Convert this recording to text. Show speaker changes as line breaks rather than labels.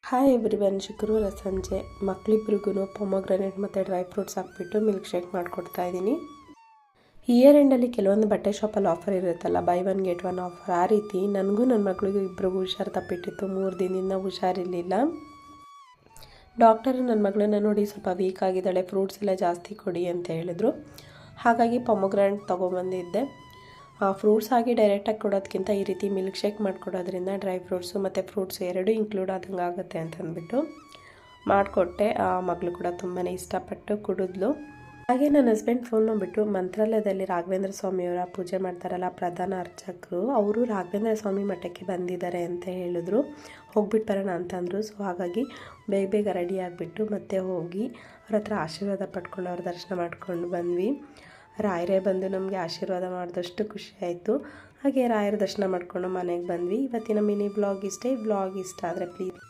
Hi everyone, ಶುಕ್ರವಾರ ಸಂಜೆ ಮಕ್ಕಳಿಬ್ರಿಗೂ ಪೊಮೊಗ್ರನೇಟ್ ಮತ್ತು ಡ್ರೈ ಫ್ರೂಟ್ಸ್ ಹಾಕ್ಬಿಟ್ಟು ಮಿಲ್ಕ್ ಶೇಕ್ ಮಾಡಿಕೊಡ್ತಾ ಇದ್ದೀನಿ. ಇಯರ್ ಎಂಡಲ್ಲಿ ಕೆಲವೊಂದು ಬಟ್ಟೆ ಶಾಪಲ್ಲಿ ಆಫರ್ ಇರುತ್ತಲ್ಲ, by one get one offer. ಆ ರೀತಿ ನನಗೂ ನನ್ನ ಮಗಳಿಗೂ ಇಬ್ಬರಿಗೂ ಹುಷಾರು ತಪ್ಪಿಟ್ಟಿತ್ತು. 3 ದಿನದಿಂದ ಹುಷಾರಿರಲಿಲ್ಲ. ಡಾಕ್ಟರು ನನ್ನ ಮಗಳನ್ನ ನೋಡಿ ಸ್ವಲ್ಪ ವೀಕ್ ಆಗಿದ್ದಾಳೆ, ಫ್ರೂಟ್ಸ್ ಎಲ್ಲ ಜಾಸ್ತಿ ಕೊಡಿ ಅಂತ ಹೇಳಿದ್ರು. ಹಾಗಾಗಿ ಪೊಮೊಗ್ರನೇಟ್ ತೊಗೊಬಂದಿದ್ದೆ. ಫ್ರೂಟ್ಸ್ ಆಗಿ ಡೈರೆಕ್ಟಾಗಿ ಕೊಡೋದಕ್ಕಿಂತ ಈ ರೀತಿ ಮಿಲ್ಕ್ ಶೇಕ್ ಮಾಡಿಕೊಡೋದ್ರಿಂದ ಡ್ರೈ ಫ್ರೂಟ್ಸು ಮತ್ತು ಫ್ರೂಟ್ಸು ಎರಡೂ ಇನ್ಕ್ಲೂಡ್ ಆದಂಗೆ ಆಗುತ್ತೆ ಅಂತಂದ್ಬಿಟ್ಟು ಮಾಡಿಕೊಟ್ಟೆ. ಮಗಳು ಕೂಡ ತುಂಬಾ ಇಷ್ಟಪಟ್ಟು ಕುಡಿದ್ಲು. ಹಾಗೆ ನನ್ನ ಹಸ್ಬೆಂಡ್ ಫೋನ್ ಮಾಡಿಬಿಟ್ಟು ಮಂತ್ರಾಲಯದಲ್ಲಿ ರಾಘವೇಂದ್ರ ಸ್ವಾಮಿಯವರ ಪೂಜೆ ಮಾಡ್ತಾರಲ್ಲ, ಪ್ರಧಾನ ಅರ್ಚಕರು, ಅವರು ರಾಘವೇಂದ್ರ ಸ್ವಾಮಿ ಮಠಕ್ಕೆ ಬಂದಿದ್ದಾರೆ ಅಂತ ಹೇಳಿದ್ರು. ಹೋಗ್ಬಿಟ್ಟು ಬರೋಣ ಅಂತಂದರು. ಸೊ ಹಾಗಾಗಿ ಬೇಗ ರೆಡಿ ಆಗಿಬಿಟ್ಟು ಮತ್ತೆ ಹೋಗಿ ಅವ್ರ ಹತ್ರ ಆಶೀರ್ವಾದ ಪಡ್ಕೊಂಡು ಅವ್ರ ದರ್ಶನ ಮಾಡ್ಕೊಂಡು ಬಂದ್ವಿ. ರಾಯರೇ ಬಂದು ನಮಗೆ ಆಶೀರ್ವಾದ ಮಾಡಿದಷ್ಟು ಖುಷಿ ಆಯಿತು. ಹಾಗೆ ರಾಯರ ದರ್ಶನ ಮಾಡಿಕೊಂಡು ಮನೆಗೆ ಬಂದ್ವಿ. ಇವತ್ತಿನ ಮಿನಿ ಬ್ಲಾಗ್ ಇಷ್ಟೇ. ಬ್ಲಾಗ್ ಇಷ್ಟ ಆದರೆ ಪ್ಲೀಸ್